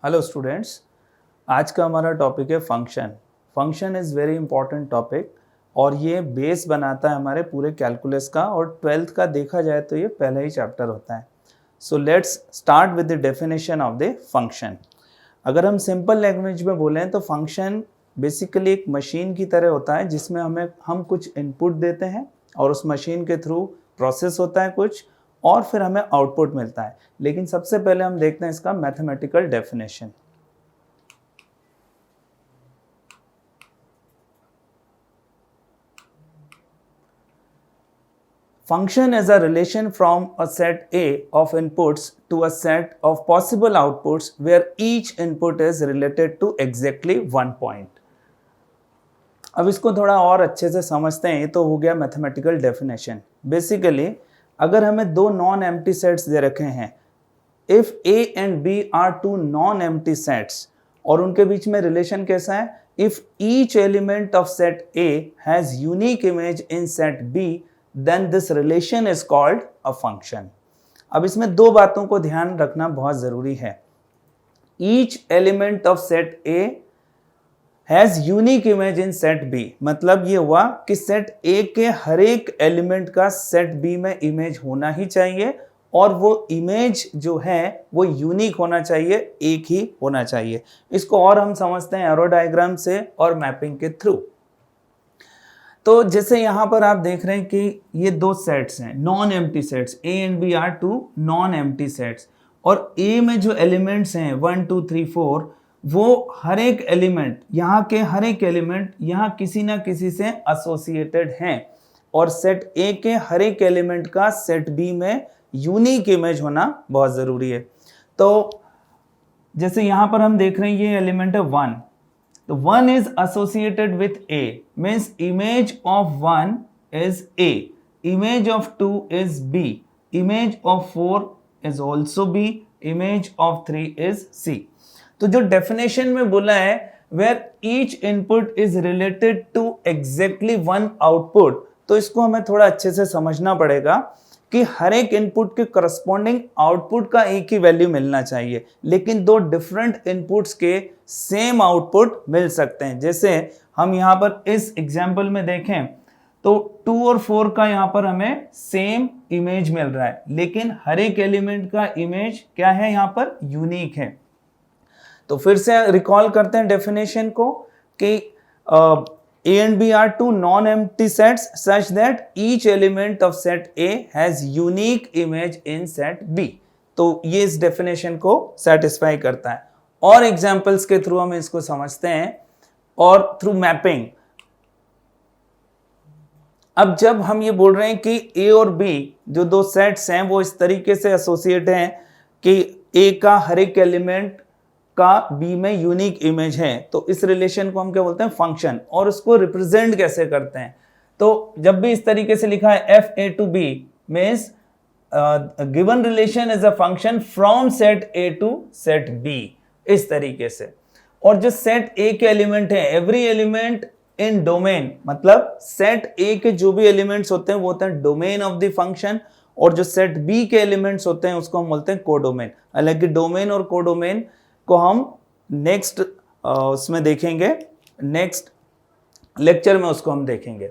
Hello students, आज का हमारा टॉपिक है function. Function is very important topic और ये बेस बनाता है हमारे पूरे कैलकुलस का, और 12th का देखा जाए तो ये पहला ही चैप्टर होता है। So let's start with the definition of the function. अगर हम सिंपल लैंग्वेज में बोलें तो फंक्शन बेसिकली एक मशीन की तरह होता है जिसमें हम कुछ इनपुट देते हैं और उस मशीन के थ्रू प्रोसेस होता है कुछ, और फिर हमें आउटपुट मिलता है। लेकिन सबसे पहले हम देखते हैं इसका mathematical definition. Function is a relation from a set A of inputs to a set of possible outputs where each input is related to exactly one point. अब इसको थोड़ा और अच्छे से समझते हैं। तो हो गया मैथमेटिकल डेफिनेशन। बेसिकली अगर हमें दो नॉन एम्प्टी सेट्स दे रखे हैं, if A and B are two non empty sets, और उनके बीच में रिलेशन कैसा है, if each element of set A has unique image in set B then this relation is called a function. अब इसमें दो बातों को ध्यान रखना बहुत जरूरी है। Each element of set A has unique image in set B, मतलब ये हुआ कि सेट A के हर एक एलिमेंट का सेट B में इमेज होना ही चाहिए, और वो इमेज जो है वो यूनिक होना चाहिए, एक ही होना चाहिए। इसको और हम समझते हैं एरो डायग्राम से और मैपिंग के थ्रू। तो जैसे यहाँ पर आप देख रहे हैं कि ये दो सेट्स हैं, non empty sets, A and B are two non empty sets, और A में जो एलिमेंट्स हैं 1 2 3 4, वो हर एक एलिमेंट, यहाँ के हर एक एलिमेंट यहाँ किसी ना किसी से एसोसिएटेड हैं, और सेट A के हर एक एलिमेंट का सेट B में यूनिक इमेज होना बहुत ज़रूरी है। तो जैसे यहाँ पर हम देख रहे हैं ये एलिमेंट है 1, तो 1 is associated with A, means image of 1 is A, image of 2 is B, image of 4 is also B, image of 3 is C. तो जो डेफिनेशन में बोला है where each input is related to exactly one output, तो इसको हमें थोड़ा अच्छे से समझना पड़ेगा कि हर एक इनपुट के करस्पॉन्डिंग आउटपुट का एक ही वैल्यू मिलना चाहिए, लेकिन दो डिफरेंट इनपुट्स के सेम आउटपुट मिल सकते हैं। जैसे हम यहाँ पर इस एग्जांपल में देखें तो 2 और 4 का यहाँ पर हमें सेम इमेज मिल रहा है, लेकिन हर एक एलिमेंट का इमेज क्या है, यहाँ पर यूनिक है। तो फिर से रिकॉल करते हैं डेफिनेशन को कि A and B are two non-empty sets such that each element of set A has unique image in set B. तो ये इस डेफिनेशन को सेटिस्फाई करता है, और एग्जांपल्स के थ्रू हम इसको समझते हैं, और थ्रू मैपिंग। अब जब हम ये बोल रहे हैं कि A और B जो दो सेट्स हैं वो इस तरीके से एसोसिएट हैं कि A का हर एक एलिमेंट का B में यूनिक इमेज है, तो इस रिलेशन को हम क्या बोलते हैं, फंक्शन। और उसको रिप्रेजेंट कैसे करते हैं, तो जब भी इस तरीके से लिखा है fa to b means given relation is a function from set A to set B, इस तरीके से। और जो सेट A के एलिमेंट है, एवरी एलिमेंट इन डोमेन, मतलब सेट A के जो भी एलिमेंट्स होते हैं वो होते हैं डोमेन ऑफ द फंक्शन, और जो सेट B के एलिमेंट्स होते हैं उसको हम बोलते हैं कोडोमेन। हालांकि डोमेन और कोडोमेन को हम नेक्स्ट उसमें देखेंगे, नेक्स्ट लेक्चर में उसको हम देखेंगे।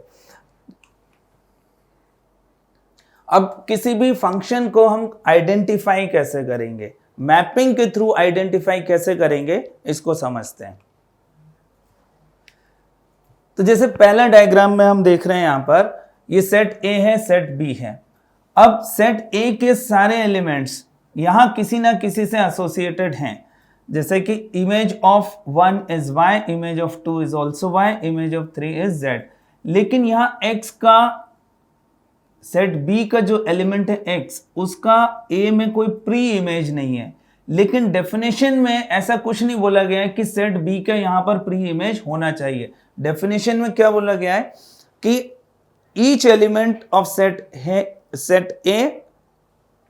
अब किसी भी फंक्शन को हम आइडेंटिफाई कैसे करेंगे, मैपिंग के थ्रू आइडेंटिफाई कैसे करेंगे, इसको समझते हैं। तो जैसे पहला डायग्राम में हम देख रहे हैं, यहां पर ये सेट A है, सेट B है। अब सेट A के सारे एलिमेंट्स यहां किसी ना किसी से एसोसिएटेड हैं, जैसे कि image of 1 is y, image of 2 is also y, image of 3 is z। लेकिन यहाँ x का, सेट B का जो एलिमेंट है x, उसका A में कोई प्री इमेज नहीं है। लेकिन डेफिनेशन में ऐसा कुछ नहीं बोला गया है कि सेट B का यहाँ पर प्री इमेज होना चाहिए। डेफिनेशन में क्या बोला गया है कि each element of set A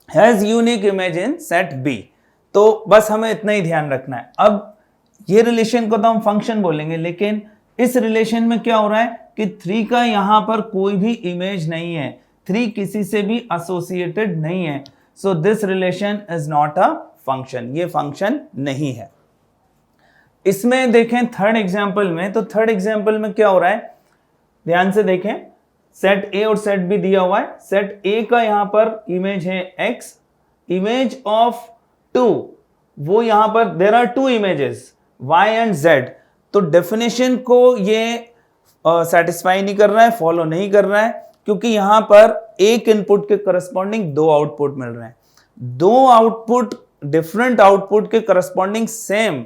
has unique image in set B। तो बस हमें इतना ही ध्यान रखना है। अब ये रिलेशन को तो हम फंक्शन बोलेंगे, लेकिन इस रिलेशन में क्या हो रहा है कि 3 का यहां पर कोई भी इमेज नहीं है, 3 किसी से भी एसोसिएटेड नहीं है, so this relation is not a function, ये फंक्शन नहीं है। इसमें देखें थर्ड एग्जाम्पल में, तो थर्ड एग्जाम्पल में क्या हो रहा है, ध्यान से देखें, सेट ए और सेट बी दिया हुआ है। सेट ए का यहां पर इमेज है x, इमेज ऑफ 2, वो यहां पर there are 2 images y and z, तो डेफिनेशन को ये सेटिस्फाई नहीं कर रहा है, फॉलो नहीं कर रहा है, क्योंकि यहां पर एक इनपुट के करस्पॉन्डिंग 2 आउटपुट मिल रहे हैं। 2 आउटपुट डिफरेंट आउटपुट के करस्पॉन्डिंग सेम,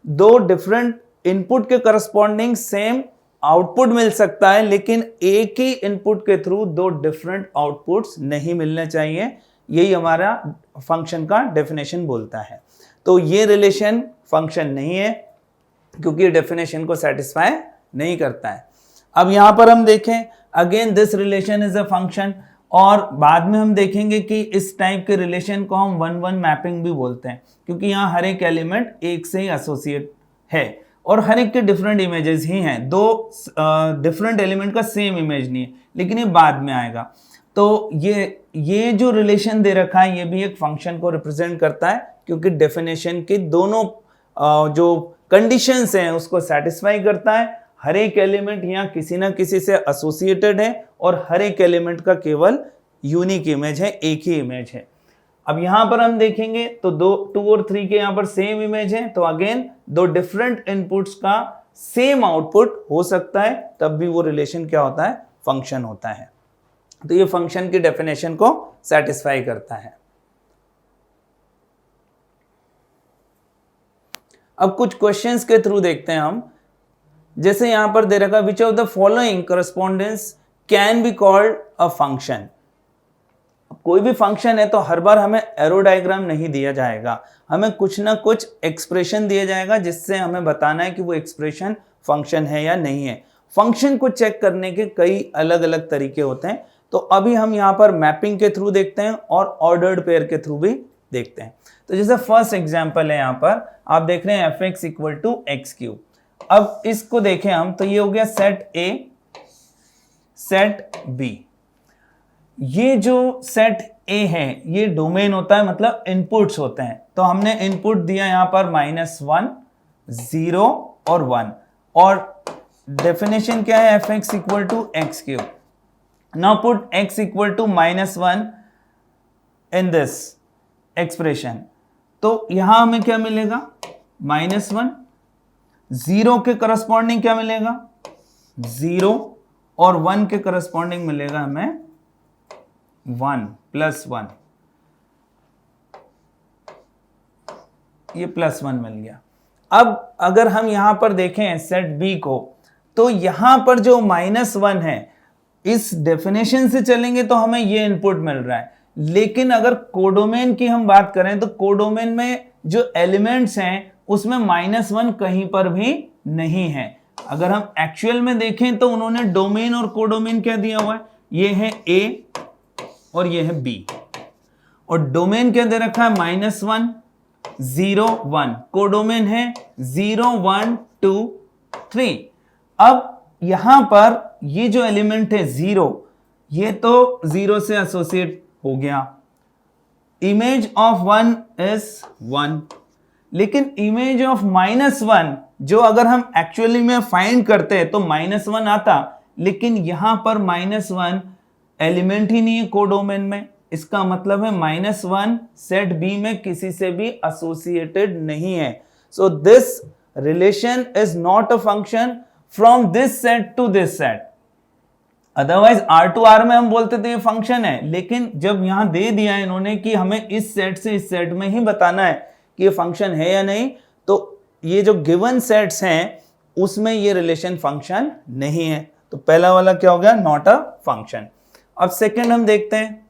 2 डिफरेंट इनपुट के करस्पॉन्डिंग सेम आउटपुट मिल सकता है, लेकिन एक ही इनपुट के थ्रू 2 डिफरेंट आउटपुट्स नहीं मिलने चाहिए। यही हमारा फंक्शन का डेफिनेशन बोलता है। तो ये रिलेशन फंक्शन नहीं है, क्योंकि डेफिनेशन को सेटिस्फाई नहीं करता है। अब यहां पर हम देखें, again this relation is a function, और बाद में हम देखेंगे कि इस टाइप के रिलेशन को हम 1-1 मैपिंग भी बोलते हैं, क्योंकि यहां हर एक एलिमेंट एक से ही एसोसिएट है और हर एक के डिफरेंट इमेजेस ही हैं। 2 डिफरेंट एलिमेंट का सेम इमेज नहीं है, लेकिन ये बाद में आएगा। तो ये जो रिलेशन दे रखा है, ये भी एक फंक्शन को रिप्रेजेंट करता है, क्योंकि डेफिनेशन के दोनों जो कंडीशंस हैं उसको सेटिस्फाई करता है। हर एक एलिमेंट यहाँ किसी ना किसी से एसोसिएटेड है और हर एक एलिमेंट का केवल यूनिक इमेज है, एक ही इमेज है। अब यहां पर हम देखेंगे तो 2 और 3 के यहां पर सेम इमेज है, तो अगेन 2 डिफरेंट इनपुट्स का सेम आउटपुट हो सकता है, तब भी वो रिलेशन क्या होता है, फंक्शन होता है। तो ये फंक्शन की डेफिनेशन को सेटिस्फाई करता है। अब कुछ क्वेश्चंस के थ्रू देखते हैं हम। जैसे यहां पर दे रखा, which of the following correspondence can be called a function. कोई भी फंक्शन है तो हर बार हमें एरो डायग्राम नहीं दिया जाएगा, हमें कुछ ना कुछ एक्सप्रेशन दिया जाएगा जिससे हमें बताना है कि वो एक्सप्रेशन फंक्शन है या नहीं है। फंक्शन को चेक करने के कई अलग अलग तरीके होते हैं, तो अभी हम यहाँ पर मैपिंग के थ्रू देखते हैं और ऑर्डर्ड पेयर के थ्रू भी देखते हैं। तो जैसे फर्स्ट एग्जांपल है, यहाँ पर आप देख रहे हैं fx equal to x cube. अब इसको देखें हम, तो ये हो गया सेट ए, सेट बी। ये जो सेट ए है ये डोमेन होता है, मतलब इनपुट्स होते हैं। तो हमने इनपुट दिया यहां पर -1, 0 और 1, और डेफिनेशन क्या है, fx equal to x cube. Now put x equal to -1 in this expression. तो यहां हमें क्या मिलेगा, -1, 0 के करस्पॉन्डिंग क्या मिलेगा, 0, और 1 के करस्पॉन्डिंग मिलेगा हमें 1 + 1, ये +1 मिल गया। अब अगर हम यहां पर देखें सेट बी को, तो यहां पर जो -1 है, इस डेफिनेशन से चलेंगे तो हमें ये इनपुट मिल रहा है, लेकिन अगर कोडोमेन की हम बात करें तो कोडोमेन में जो एलिमेंट्स हैं उसमें -1 कहीं पर भी नहीं है। अगर हम एक्चुअल में देखें तो उन्होंने डोमेन और कोडोमेन क्या दिया हुआ है, ये है ए और ये है बी, और डोमेन क्या दे रखा है, -1, 0, 1, कोडोमेन है 0, 1, 2, 3। अब यहां पर ये जो एलिमेंट है 0, ये तो 0 से एसोसिएट हो गया। इमेज ऑफ 1 इज 1, लेकिन इमेज ऑफ -1 जो अगर हम एक्चुअली में फाइंड करते हैं तो -1 आता, लेकिन यहां पर -1 एलिमेंट ही नहीं है कोडोमेन में। इसका मतलब है -1 सेट बी में किसी से भी एसोसिएटेड नहीं है। So this relation is not a function from this set to this set. Otherwise R to R में हम बोलते थे ये फंक्शन है, लेकिन जब यहां दे दिया है इन्होंने कि हमें इस सेट से इस सेट में ही बताना है कि ये फंक्शन है या नहीं, तो ये जो गिवन सेट्स हैं उसमें ये रिलेशन फंक्शन नहीं है। तो पहला वाला क्या हो गया, नॉट अ फंक्शन। अब सेकंड हम देखते हैं।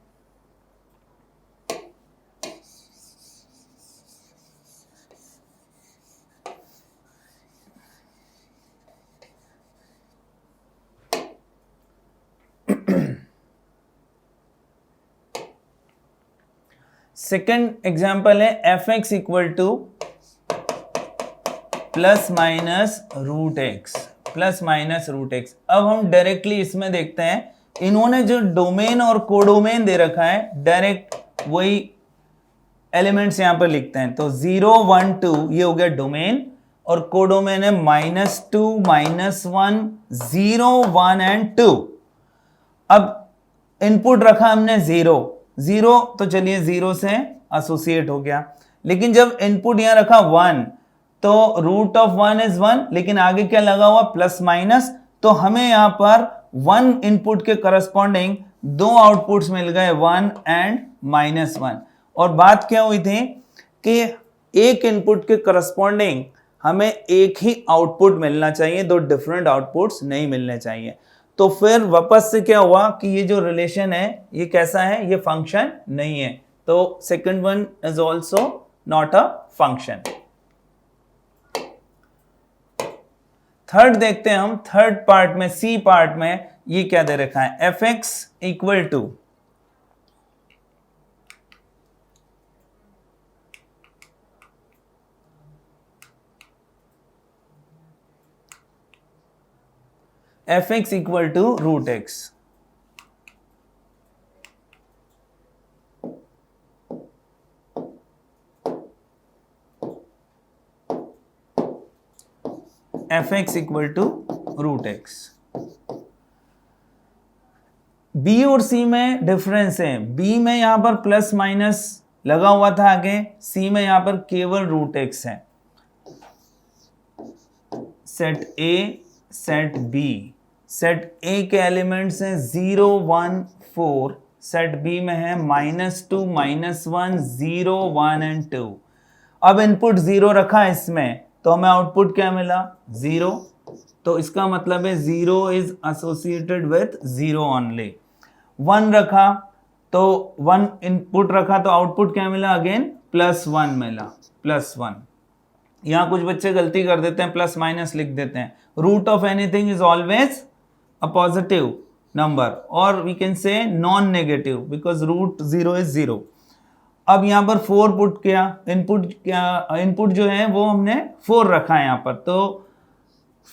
सेकंड एग्जाम्पल है fx equal to ±√x, ±√x। अब हम डायरेक्टली इसमें देखते हैं, इन्होंने जो डोमेन और कोडोमेन दे रखा है, डायरेक्ट वही एलिमेंट्स यहां पर लिखते हैं। तो 0, 1, 2 ये हो गया डोमेन, और कोडोमेन है -2, -1, 0, 1 एंड 2। अब इनपुट रखा हमने 0, तो चलिए 0 से एसोसिएट हो गया, लेकिन जब इनपुट यहां रखा 1 तो रूट ऑफ 1 इज 1, लेकिन आगे क्या लगा हुआ प्लस माइनस, तो हमें यहां पर 1 इनपुट के करस्पॉन्डिंग दो आउटपुट्स मिल गए 1 एंड -1। और बात क्या हुई थी कि एक इनपुट के करस्पॉन्डिंग हमें एक ही आउटपुट मिलना चाहिए, दो डिफरेंट आउटपुट्स नहीं मिलने चाहिए। तो फिर वापस से क्या हुआ कि ये जो रिलेशन है ये कैसा है, ये फंक्शन नहीं है, तो second one is also not a function. Third देखते हैं हम, थर्ड पार्ट में, सी पार्ट में ये क्या दे रखा है, f(x) equal to f(x) equal to root x। f(x) equal to root x। b और c में डिफरेंस है, b में यहां पर प्लस माइनस लगा हुआ था आगे, c में यहां पर केवल रूट x है। Set a, set b, set a के एलिमेंट्स हैं 0, 1, 4, सेट b में है -2, -1, 0, 1 एंड 2। अब इनपुट 0 रखा है इसमें, तो हमें आउटपुट क्या मिला 0, तो इसका मतलब है 0 इज एसोसिएटेड विथ 0 ओनली। 1 रखा तो 1 इनपुट रखा तो आउटपुट क्या मिला, अगेन +1 मिला, +1। यहां कुछ बच्चे गलती कर देते हैं, प्लस माइनस लिख देते हैं। Root of anything is always a positive number, और we can say non negative because root 0 is 0। अब यहां पर 4 पुट किया, इनपुट जो है वो हमने 4 रखा है यहां पर, तो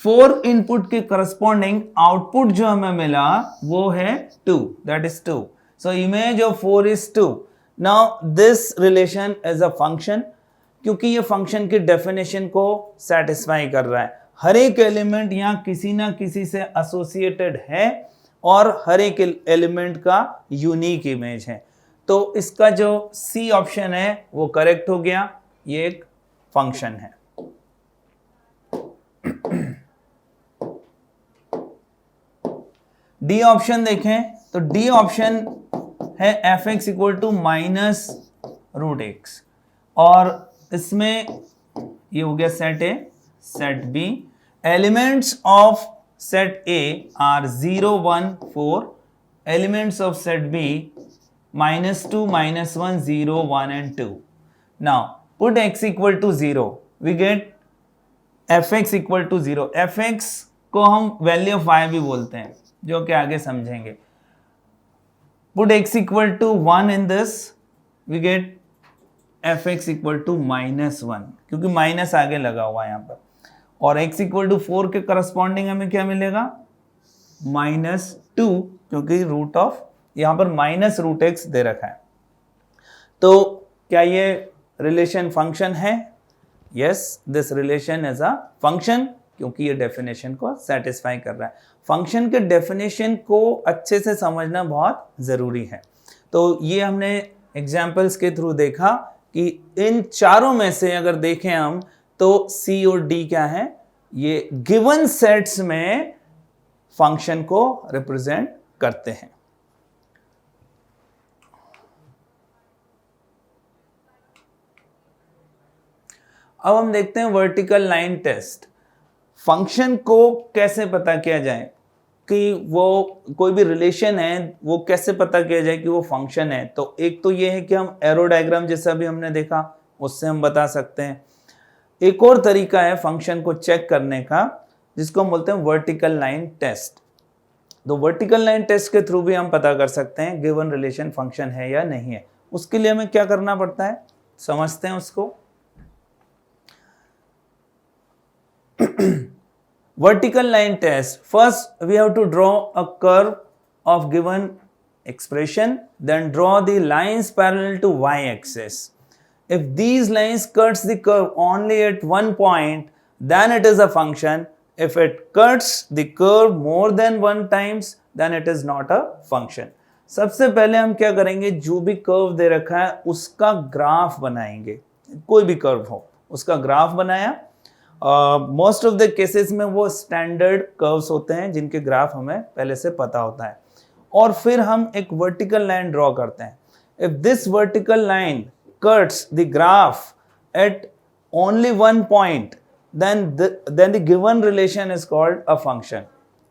4 इनपुट के करस्पॉन्डिंग आउटपुट जो हमें मिला वो है 2, that is 2। So image of 4 is 2। Now this relation is a function, क्योंकि ये फंक्शन की डेफिनेशन को सेटिस्फाई कर रहा है। हर एक एलिमेंट यहां किसी ना किसी से एसोसिएटेड है और हर एक एलिमेंट का यूनिक इमेज है, तो इसका जो सी ऑप्शन है वो करेक्ट हो गया, ये एक फंक्शन है। डी ऑप्शन देखें तो डी ऑप्शन है f(x) इक्वल टू -√x, और इसमें ये हो गया set A, set B. Elements of set A are 0, 1, 4, elements of set B -2, -1, 0, 1 and 2. Now put x equal to 0, we get f(x) equal to 0। f(x) को हम value of y भी बोलते हैं, जो कि आगे समझेंगे। Put x equal to 1 in this, we get f(x) equal to -1, क्योंकि माइनस आगे लगा हुआ है यहाँ पर, और x equal to 4 के करस्पॉन्डिंग हमें क्या मिलेगा -2, क्योंकि रूट ऑफ यहां पर -√x दे रखा है। तो क्या ये रिलेशन फंक्शन है? Yes, this relation is a function, क्योंकि ये डेफिनेशन को सेटिस्फाई कर रहा है। फंक्शन के डेफिनेशन को अच्छे से समझना बहुत जरूरी है। तो ये हमने एग्जाम्पल्स के थ्रू देखा कि इन चारों में से अगर देखें हम तो सी और डी क्या है, ये गिवन सेट्स में फंक्शन को रिप्रेजेंट करते हैं। अब हम देखते हैं वर्टिकल लाइन टेस्ट। फंक्शन को कैसे पता किया जाए कि वो कोई भी रिलेशन है वो कैसे पता किया जाए कि वो फंक्शन है। तो एक तो ये है कि हम एरो डायग्राम जैसा भी हमने देखा उससे हम बता सकते हैं। एक और तरीका है फंक्शन को चेक करने का जिसको हम बोलते हैं वर्टिकल लाइन टेस्ट। तो वर्टिकल लाइन टेस्ट के थ्रू भी हम पता कर सकते हैं गिवन रिलेशन फंक्शन है या नहीं है। उसके लिए हमें क्या करना पड़ता है, समझते हैं उसको। Vertical line test. First, we have to draw a curve of given expression, then draw the lines parallel to y-axis. If these lines cuts the curve only at one point, then it is a function. If it cuts the curve more than one times, then it is not a function. सबसे पहले हम क्या करेंगे, जो भी curve दे रखा है उसका ग्राफ बनाएंगे, कोई भी कर्व हो उसका ग्राफ बनाया। मोस्ट ऑफ द केसेस में वो स्टैंडर्ड कर्व्स होते हैं जिनके ग्राफ हमें पहले से पता होता है, और फिर हम एक वर्टिकल लाइन ड्रॉ करते हैं। If this vertical line cuts the graph at only one point, then the given relation is called a function.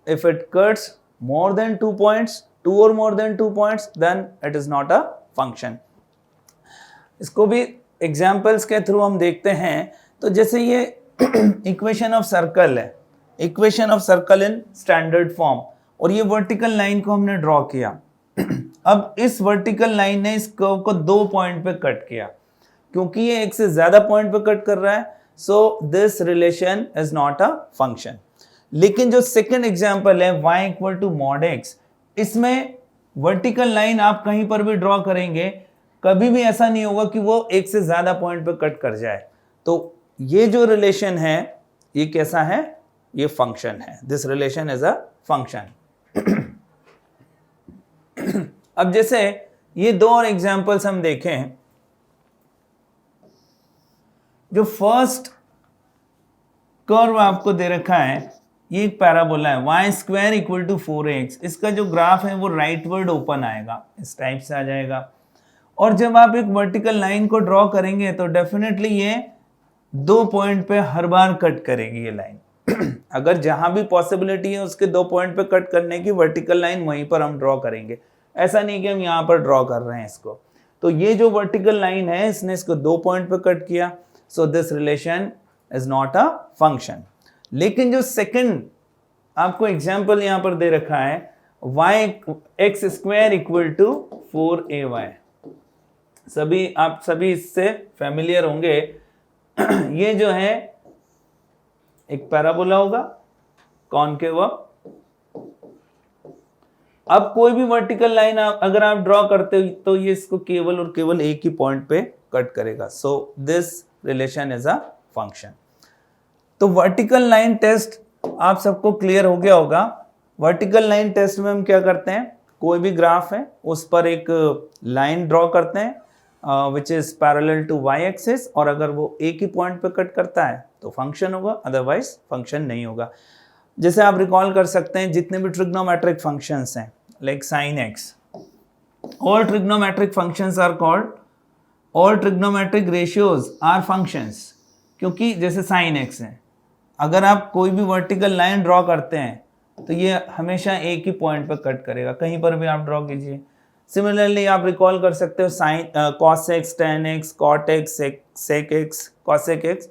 If it cuts more than 2 points, 2 or more than 2 points, then it is not a function. इसको भी examples के through हम देखते हैं। तो जैसे ये equation of circle है, equation of circle in standard form, और ये वर्टिकल लाइन को हमने ड्रॉ किया। अब इस वर्टिकल लाइन ने इस कर्व को 2 पॉइंट पे कट किया, क्योंकि ये एक से ज्यादा पॉइंट पे कट कर रहा है, so this relation is not a function. लेकिन जो सेकंड एग्जांपल है y equal to mod x, इसमें वर्टिकल लाइन आप कहीं पर भी ड्रॉ करेंगे, कभी भी ऐसा नहीं होगा कि वो एक से ज्यादा पॉइंट पे कट कर जाए। तो ये जो रिलेशन है ये कैसा है, ये फंक्शन है। This relation is a function. अब जैसे ये दो और एग्जांपल्स हम देखें। जो फर्स्ट कर्व आपको दे रखा है ये एक पैराबोला है, y square equal to 4x। इसका जो ग्राफ है वो राइटवर्ड ओपन आएगा, इस टाइप से आ जाएगा। और जब आप एक वर्टिकल लाइन को ड्रॉ करेंगे तो डेफिनेटली ये 2 पॉइंट पे हर बार कट करेगी ये लाइन। अगर जहां भी पॉसिबिलिटी है उसके 2 पॉइंट पे कट करने की, वर्टिकल लाइन वहीं पर हम ड्रॉ करेंगे। ऐसा नहीं कि हम यहाँ पर ड्रॉ कर रहे हैं इसको। तो ये जो वर्टिकल लाइन है इसने इसको 2 पॉइंट पे कट किया, so this relation is not a function. लेकिन जो सेकंड आपको एग्जाम्पल यहां पर दे रखा है x square equal to 4ay, आप सभी इससे फैमिलियर होंगे। ये जो है एक पैराबोला होगा, कॉनकेव। अब कोई भी वर्टिकल लाइन अगर आप ड्रॉ करते हो तो ये इसको केवल और केवल एक ही पॉइंट पे कट करेगा। सो this relation is a function. तो वर्टिकल लाइन टेस्ट आप सबको क्लियर हो गया होगा। वर्टिकल लाइन टेस्ट में हम क्या करते हैं, कोई भी ग्राफ है उस पर एक लाइन ड्रॉ करते हैं which is parallel to y axis, और अगर वो एक ही पॉइंट पे कट करता है तो फंक्शन होगा, अदरवाइज फंक्शन नहीं होगा। जैसे आप रिकॉल कर सकते हैं जितने भी ट्रिग्नोमेट्रिक फंक्शंस हैं like sin x, all trigonometric functions are called, all trigonometric ratios are functions. क्योंकि जैसे sin x है, अगर आप कोई भी वर्टिकल लाइन ड्रॉ करते हैं तो ये हमेशा एक ही पॉइंट पर कट करेगा, कहीं पर भी आप ड्रॉ कीजिए। सिमिलरली आप रिकॉल कर सकते हो sin cos x, tan x, cot x, sec x, cosec x,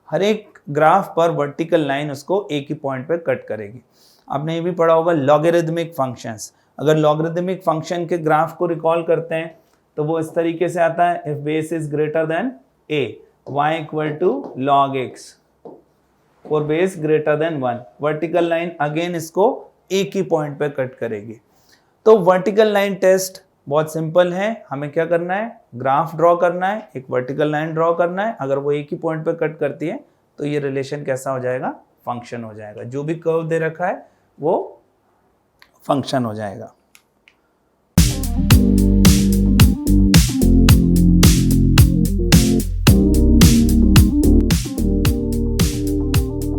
हर एक ग्राफ पर वर्टिकल लाइन उसको एक ही पॉइंट पर कट करेगी। आपने ये भी पढ़ा होगा लॉगरिदमिक फंक्शंस। अगर लॉगरिदमिक फंक्शन के ग्राफ को रिकॉल करते हैं तो वो इस तरीके से आता है, if base is greater than a, y equal to log x, और base greater than 1। Vertical line again इसको एक ही पॉइंट पे कट करेगी। तो वर्टिकल लाइन टेस्ट बहुत सिंपल है। हमें क्या करना है, ग्राफ ड्रॉ करना है, एक वर्टिकल लाइन ड्रॉ करना है। अगर वो एक ही पॉइंट पे कट करती है तो ये रिलेशन कैसा हो जाएगा, फंक्शन हो जाएगा। जो भी कर्व दे रखा है वो फंक्शन हो जाएगा।